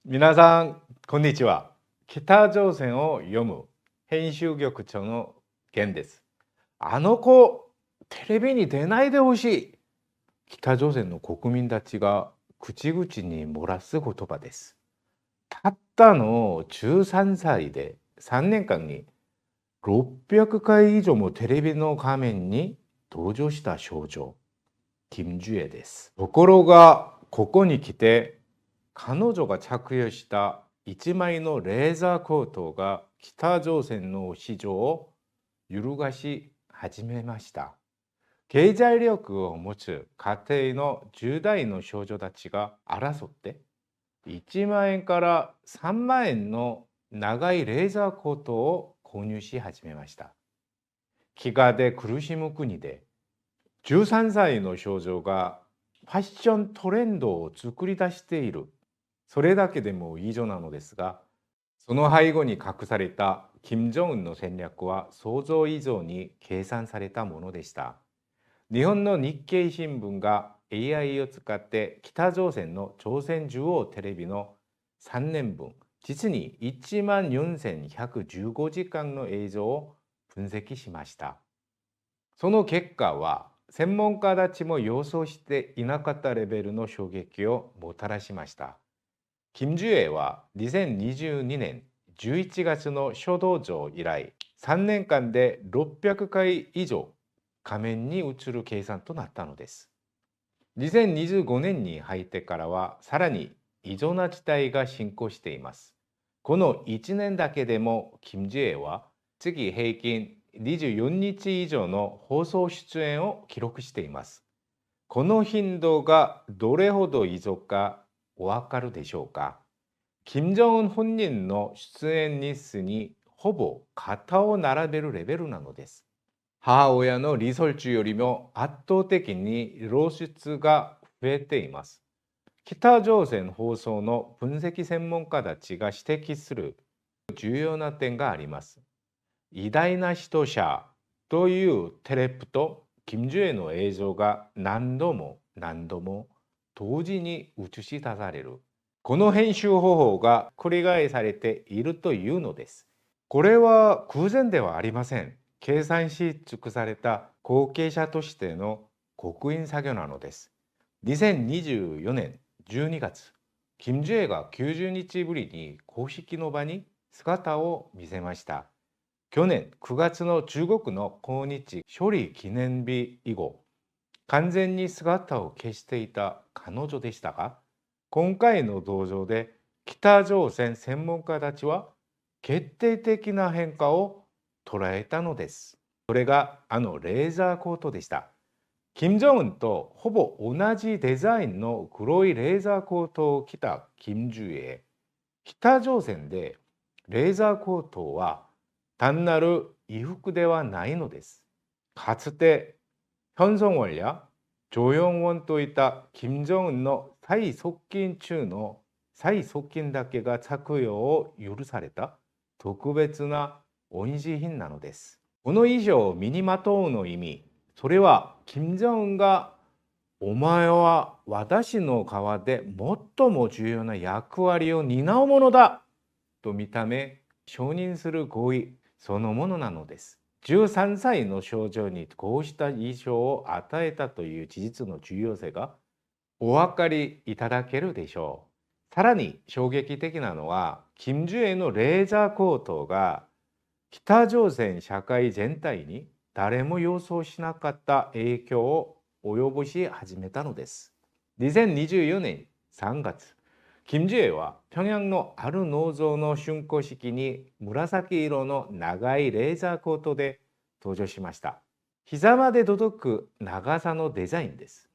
皆さん、こんにちは。北朝鮮を読む編集局長の源です。あの子、テレビに出ないでほしい。北朝鮮の国民たちが口々に漏らす言葉です。たったの13歳で3年間に600回以上もテレビの画面に登場した少女、金樹恵です。ところが、ここに来て、彼女が着用した一枚のレーザーコートが北朝鮮の市場を揺るがし始めました。経済力を持つ家庭の10代の少女たちが争って1万円から3万円の長いレーザーコートを購入し始めました。飢餓で苦しむ国で13歳の少女がファッショントレンドを作り出している。それだけでも異常なのですが、その背後に隠された金正恩の戦略は想像以上に計算されたものでした。日本の日経新聞が AI を使って北朝鮮の朝鮮中央テレビの3年分、実に1万4115時間の映像を分析しました。その結果は、専門家たちも予想していなかったレベルの衝撃をもたらしました。金樹栄は2022年11月の初登場以来、3年間で600回以上画面に映る計算となったのです。2025年に入ってからはさらに異常な事態が進行しています。この1年だけでも金樹栄は月平均24日以上の放送出演を記録しています。この頻度がどれほど異常かお分かるでしょうか。金正恩本人の出演日数にほぼ肩を並べるレベルなのです。母親のリ・ソルチュよりも圧倒的に露出が増えています。北朝鮮放送の分析専門家たちが指摘する重要な点があります。偉大な指導者というテレプと金樹栄の映像が何度も何度も同時に映し出される。この編集方法が繰り返されているというのです。これは偶然ではありません。計算し尽くされた後継者としての刻印作業なのです。2024年12月、金樹栄が90日ぶりに公式の場に姿を見せました。去年9月の中国の抗日勝利記念日以後、完全に姿を消していた彼女でしたが、今回の登場で北朝鮮専門家たちは決定的な変化を捉えたのです。それがあのレーザーコートでした。金正恩とほぼ同じデザインの黒いレーザーコートを着た金樹栄。北朝鮮でレーザーコートは単なる衣服ではないのです。かつてヒョン・ソンウォルやジョヨンウォンといった金正恩の最側近中の最側近だけが着用を許された特別な恩賜品なのです。この衣装を身にまとうの意味、それは金正恩がお前は私の側で最も重要な役割を担うものだと見た目、承認する合意そのものなのです。13歳の少女にこうした印象を与えたという事実の重要性がお分かりいただけるでしょう。さらに衝撃的なのは、金樹栄のレーザーコートが北朝鮮社会全体に誰も予想しなかった影響を及ぼし始めたのです。2024年3月、金樹栄は平壌のある農場の竣工式に紫色の長いレーザーコートで登場しました。膝まで届く長さのデザインです。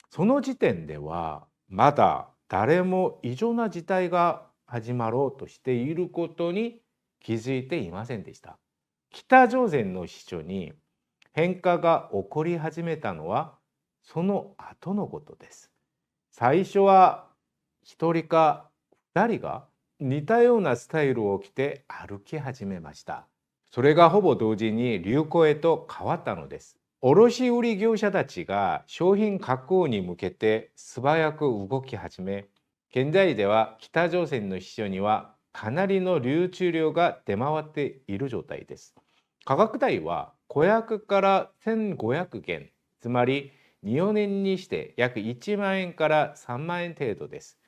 その時点ではまだ誰も異常な事態が始まろうとしていることに気づいていませんでした。北朝鮮の市場に変化が起こり始めたのはその後のことです。最初は一人か二人が似たようなスタイルを着て歩き始めました。それがほぼ同時に流行へと変わったのです。卸売業者たちが商品確保に向けて素早く動き始め、現在では北朝鮮の秘書にはかなりの流通量が出回っている状態です。価格帯は500から1500元、つまり日本円にして約1万円から3万円程度です。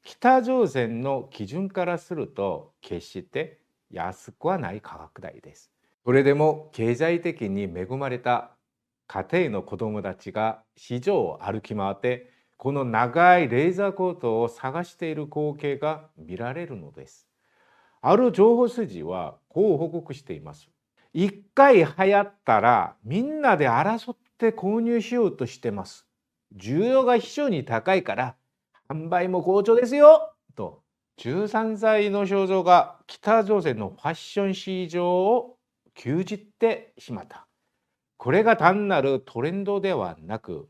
北朝鮮の基準からすると決して安くはない価格帯です。それでも経済的に恵まれた家庭の子供たちが市場を歩き回ってこの長いレーザーコートを探している光景が見られるのです。ある情報筋はこう報告しています。一回流行ったらみんなで争って購入しようとしてます。需要が非常に高いから販売も好調ですよと13歳の少女が北朝鮮のファッション市場を牛耳ってしまった。これが単なるトレンドではなく、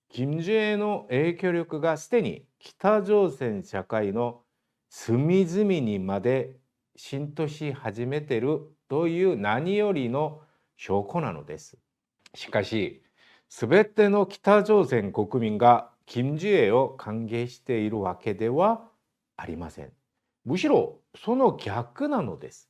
金正恩の影響力がすでに北朝鮮社会の隅々にまで浸透し始めているという何よりの証拠なのです。しかし、すべての北朝鮮国民が金正恩を歓迎しているわけではありません。むしろその逆なのです。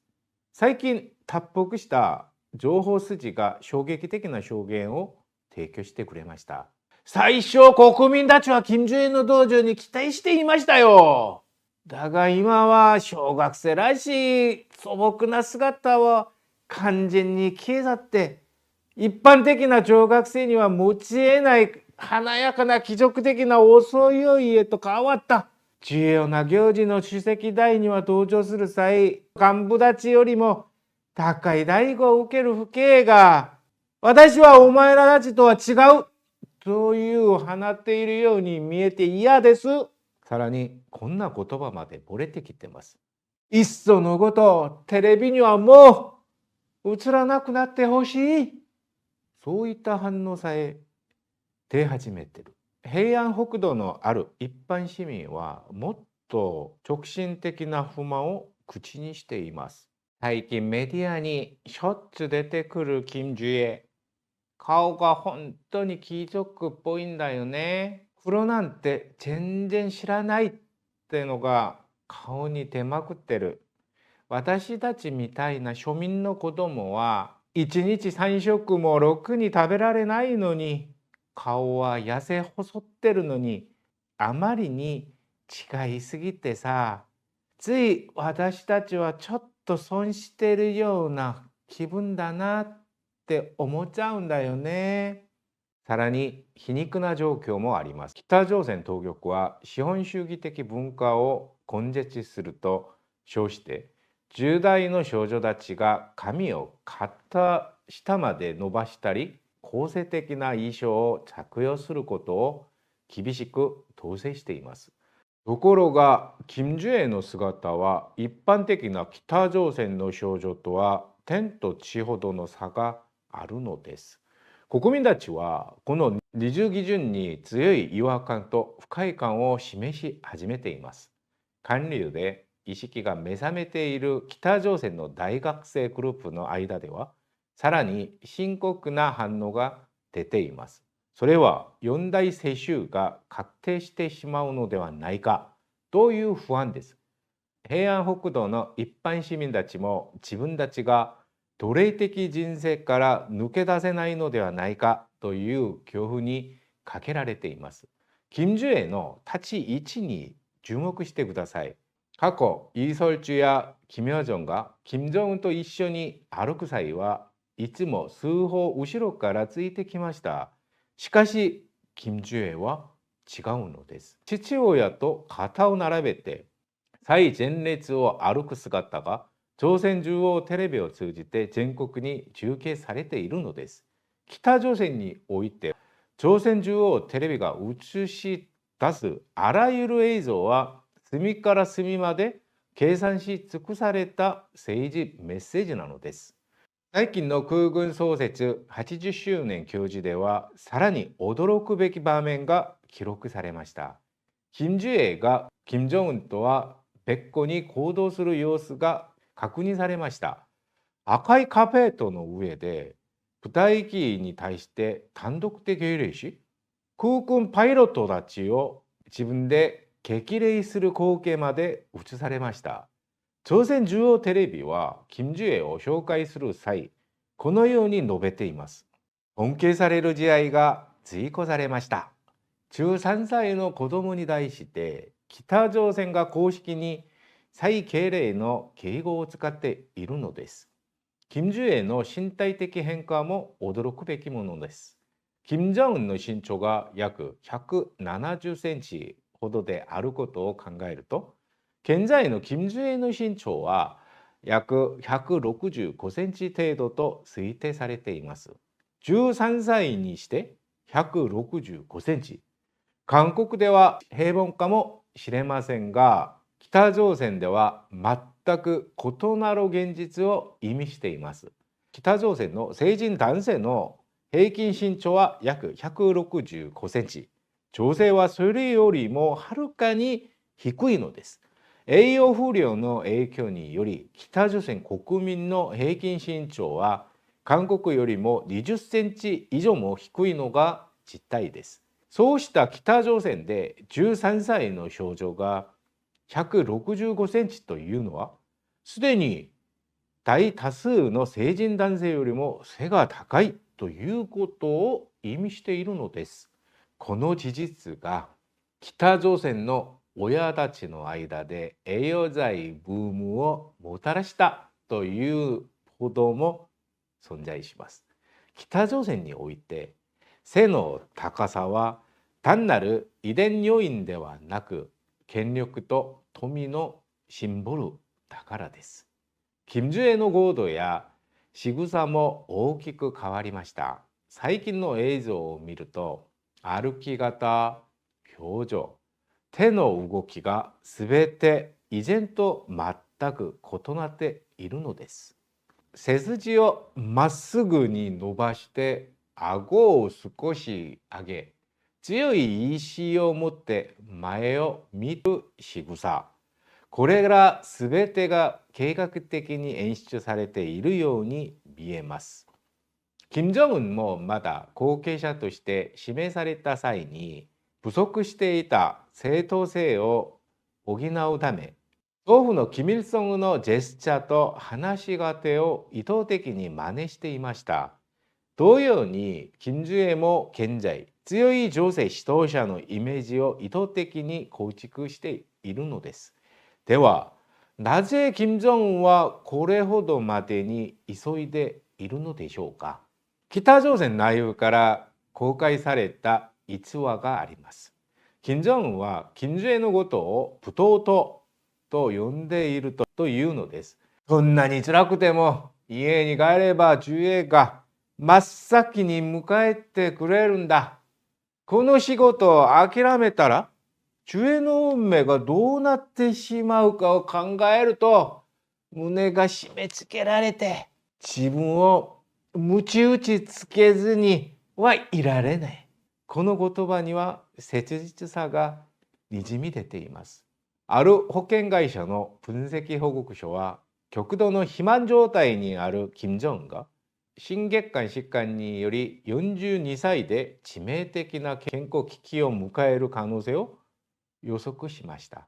最近脱北した情報筋が衝撃的な証言を提供してくれました。最初国民たちは金正恩の道場に期待していましたよ。だが今は小学生らしい素朴な姿は完全に消え去って一般的な小学生には持ち得ない華やかな貴族的なおそよいへと変わった。重要な行事の主席台には登場する際、幹部たちよりも高い待遇を受ける父兄が、私はお前らたちとは違うという放っているように見えて嫌です。さらにこんな言葉まで漏れてきてます。いっそのこと、テレビにはもう映らなくなってほしい。そういった反応さえ出始めてる。平安北道のある一般市民はもっと直進的な不満を口にしています。最近メディアにしょっちゅう出てくる金樹英。顔が本当に貴族っぽいんだよね。風呂なんて全然知らないってのが顔に出まくってる。私たちみたいな庶民の子供は1日3食もろくに食べられないのに、顔は痩せ細ってるのに、あまりに違いすぎてさ、つい私たちはちょっと損してるような気分だなって思っちゃうんだよね。さらに皮肉な状況もあります。北朝鮮当局は資本主義的文化を根絶すると称して、10代の少女たちが髪を肩下まで伸ばしたり、構成的な衣装を着用することを厳しく統制しています。ところが、金正恩の姿は一般的な北朝鮮の少女とは天と地ほどの差があるのです。国民たちはこの二重基準に強い違和感と不快感を示し始めています。韓流で意識が目覚めている北朝鮮の大学生グループの間では、さらに深刻な反応が出ています。それは四大世襲が確定してしまうのではないかという不安です。平安北道の一般市民たちも自分たちが奴隷的人生から抜け出せないのではないかという恐怖にかけられています。金正恩の立ち位置に注目してください。過去、イ・ソルチュやキム・ヨジョンが金正恩と一緒に歩く際はいつも数歩後ろからついてきました。しかし、金正恩は違うのです。父親と肩を並べて最前列を歩く姿が朝鮮中央テレビを通じて全国に中継されているのです。北朝鮮において朝鮮中央テレビが映し出すあらゆる映像は隅から隅まで計算し尽くされた政治メッセージなのです。最近の空軍創設80周年教授ではさらに驚くべき場面が記録されました。金正恩が金正恩とは別個に行動する様子が確認されました。赤いカーペットの上で部隊機に対して単独で敬礼し、空軍パイロットたちを自分で激励する光景まで映されました。朝鮮中央テレビは金樹栄を紹介する際、このように述べています。尊敬される試合が追加されました。13歳の子供に対して北朝鮮が公式に再敬礼の敬語を使っているのです。金樹栄の身体的変化も驚くべきものです。金正恩の身長が約170センチほどであることを考えると、現在の金樹栄の身長は約165センチ程度と推定されています。13歳にして165センチ。韓国では平凡かもしれませんが、北朝鮮では全く異なる現実を意味しています。北朝鮮の成人男性の平均身長は約165センチ。女性はそれよりもはるかに低いのです。栄養不良の影響により、北朝鮮国民の平均身長は韓国よりも20センチ以上も低いのが実態です。そうした北朝鮮で13歳の少女が165センチというのは、すでに大多数の成人男性よりも背が高いということを意味しているのです。この事実が北朝鮮の親たちの間で栄養剤ブームをもたらしたという報道も存在します。北朝鮮において背の高さは単なる遺伝要因ではなく、権力と富のシンボルだからです。金樹栄の豪度や仕草も大きく変わりました。最近の映像を見ると、歩き方、表情、手の動きがすべて以前と全く異なっているのです。背筋をまっすぐに伸ばして顎を少し上げ、強い意志を持って前を見る仕草。これらすべてが計画的に演出されているように見えます。金正恩もまだ後継者として指名された際に、不足していた正当性を補うため、祖父のキム・イルソンのジェスチャーと話し方を意図的に真似していました。同様に金樹栄も現在、強い女性指導者のイメージを意図的に構築しているのです。では、なぜ金正恩はこれほどまでに急いでいるのでしょうか。北朝鮮内部から公開された逸話があります。金正恩は金樹栄のことを不当と呼んでいるというのです。そんなに辛くても家に帰れば樹栄が真っ先に迎えてくれるんだ。この仕事を諦めたら樹栄の運命がどうなってしまうかを考えると、胸が締め付けられて自分を鞭打ちつけずにはいられない。この言葉には切実さがにじみ出ています。ある保険会社の分析報告書は、極度の肥満状態にある金正恩が心血管疾患により42歳で致命的な健康危機を迎える可能性を予測しました。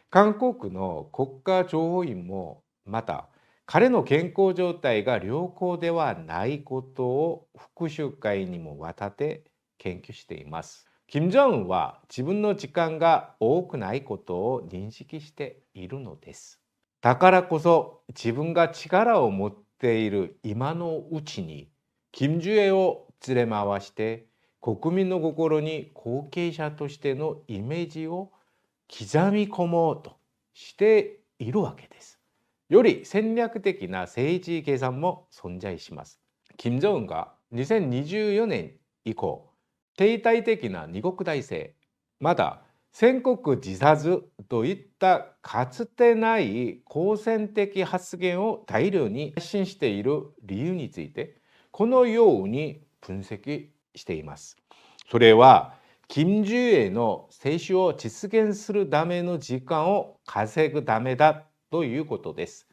韓国の国家情報院もまた、彼の健康状態が良好ではないことを複数回にもわたって研究しています。金正恩は自分の時間が多くないことを認識しているのです。だからこそ自分が力を持っている今のうちに金樹栄を連れ回して国民の心に後継者としてのイメージを刻み込もうとしているわけです。より戦略的な政治計算も存在します。金正恩が2024年以降、停滞的な二国体制、また戦国自殺といったかつてない好戦的発言を大量に発信している理由について、このように分析しています。それは金樹栄の接種を実現するための時間を稼ぐためだということです。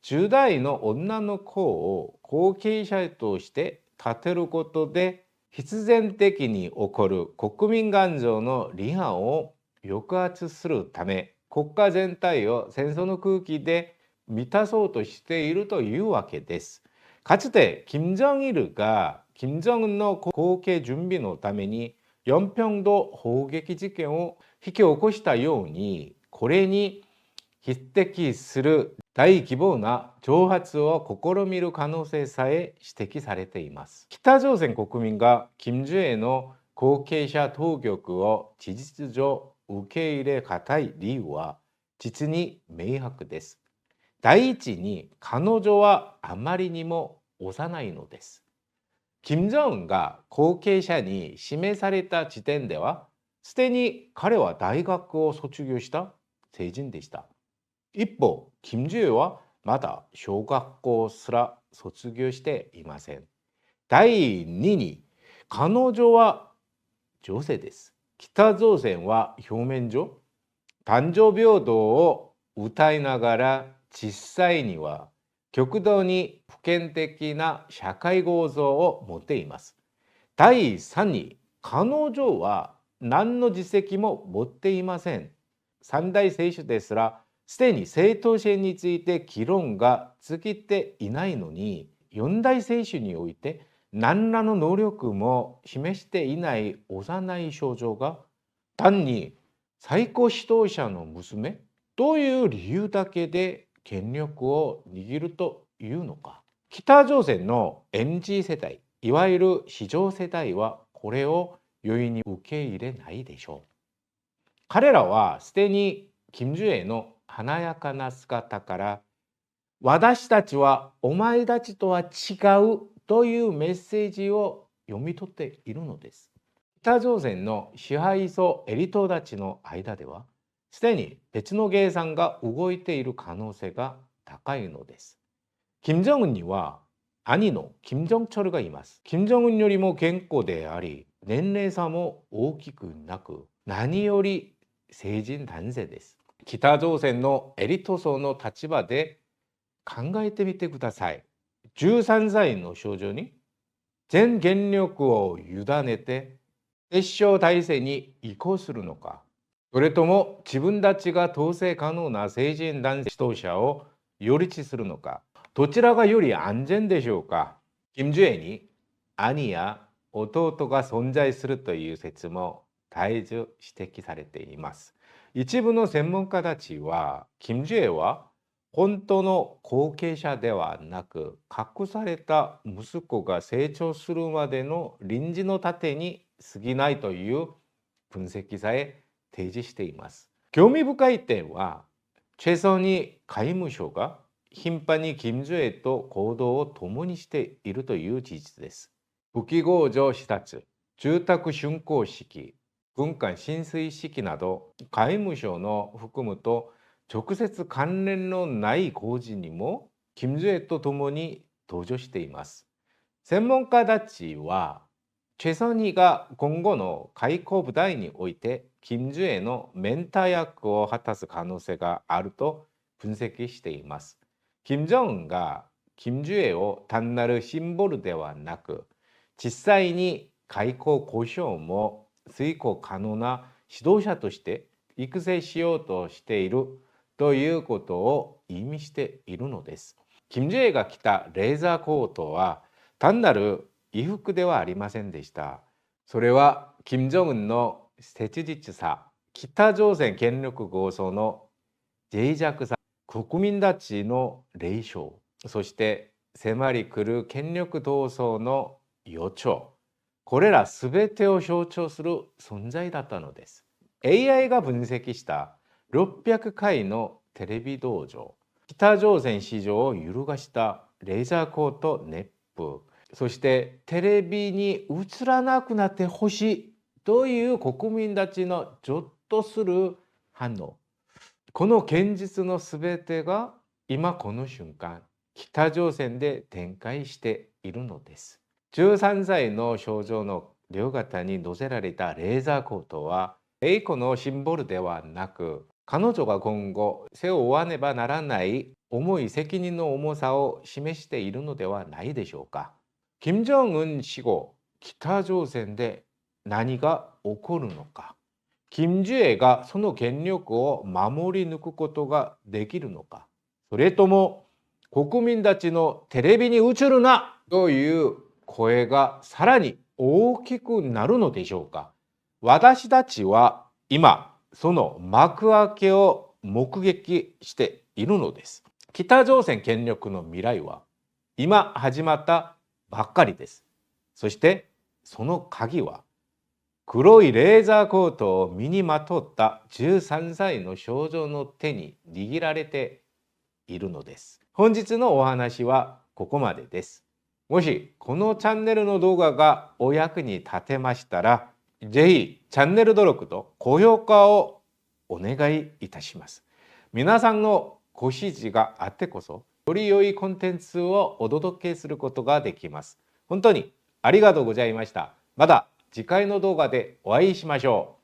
10代の女の子を後継者として立てることで、必然的に起こる国民感情の離反を抑圧するため、国家全体を戦争の空気で満たそうとしているというわけです。かつて金正日が金正恩の後継準備のために四平道砲撃事件を引き起こしたように、これに匹敵する大規模な挑発を試みる可能性さえ指摘されています。北朝鮮国民が金正恩の後継者当局を事実上受け入れがたい理由は実に明白です。第一に、彼女はあまりにも幼いのです。金正恩が後継者に指名された時点では、すでに彼は大学を卒業した成人でした。一方、金正恩はまだ小学校すら卒業していません。第2に、彼女は女性です。北朝鮮は表面上、男女平等を謳いながら、実際には極度に普遍的な社会構造を持っています。第3に、彼女は何の実績も持っていません。三大聖種ですら、すでに正当性について議論が尽きていないのに、四大聖種において何らの能力も示していない幼い少女が、単に最高指導者の娘という理由だけで権力を握るというのか。北朝鮮の MZ 世代、いわゆる市場世代はこれを容易に受け入れないでしょう。彼らはすでに金正恩の華やかな姿から、私たちはお前たちとは違うというメッセージを読み取っているのです。北朝鮮の支配層エリートたちの間では、すでに別の計算が動いている可能性が高いのです。金正恩には兄の金正철がいます。金正恩よりも健康であり、年齢差も大きくなく、何より成人男性です。北朝鮮のエリート層の立場で考えてみてください。13歳の少女に全権力を委ねて決勝体制に移行するのか、それとも自分たちが統制可能な成人男性指導者を擁立するのか、どちらがより安全でしょうか。金正恩に兄や弟が存在するという説も絶えず指摘されています。一部の専門家たちは、金正恩は本当の後継者ではなく、隠された息子が成長するまでの臨時の盾に過ぎないという分析さえ提示しています。興味深い点は、최선희外務省が頻繁に金正恩と行動を共にしているという事実です。武器工場視察、住宅竣工式、軍艦進水式など、外務省の含むと直接関連のない工事にも金正恩と共に登場しています。専門家たちは、최선희が今後の外交部隊において金正恩のメンター役を果たす可能性があると分析しています。金正恩が金正恩を単なるシンボルではなく、実際に外交交渉も遂行可能な指導者として育成しようとしているということを意味しているのです。金正恩が着たレーザーコートは単なる衣服ではありませんでした。それは金正恩の切実さ、北朝鮮権力構想の脆弱さ、国民たちの霊障、そして迫り来る権力闘争の予兆、これらすべてを象徴する存在だったのです。AI が分析した600回のテレビ道場、北朝鮮市場を揺るがしたレーザー光と熱風、そしてテレビに映らなくなってほしいという国民たちのゾッとする反応、この現実のすべてが今この瞬間、北朝鮮で展開しているのです。13歳の少女の両肩に乗せられたレーザーコートは栄光のシンボルではなく、彼女が今後背負わねばならない重い責任の重さを示しているのではないでしょうか。金正恩死後、北朝鮮で何が起こるのか。金樹英がその権力を守り抜くことができるのか、それとも国民たちのテレビに映るなという声がさらに大きくなるのでしょうか。私たちは今その幕開けを目撃しているのです。北朝鮮権力の未来は今始まったばっかりです。そしてその鍵は黒いレーザーコートを身にまとった13歳の少女の手に握られているのです。本日のお話はここまでです。もしこのチャンネルの動画がお役に立てましたら、ぜひチャンネル登録と高評価をお願いいたします。皆さんのご指示があってこそ、より良いコンテンツをお届けすることができます。本当にありがとうございました。また次回の動画でお会いしましょう。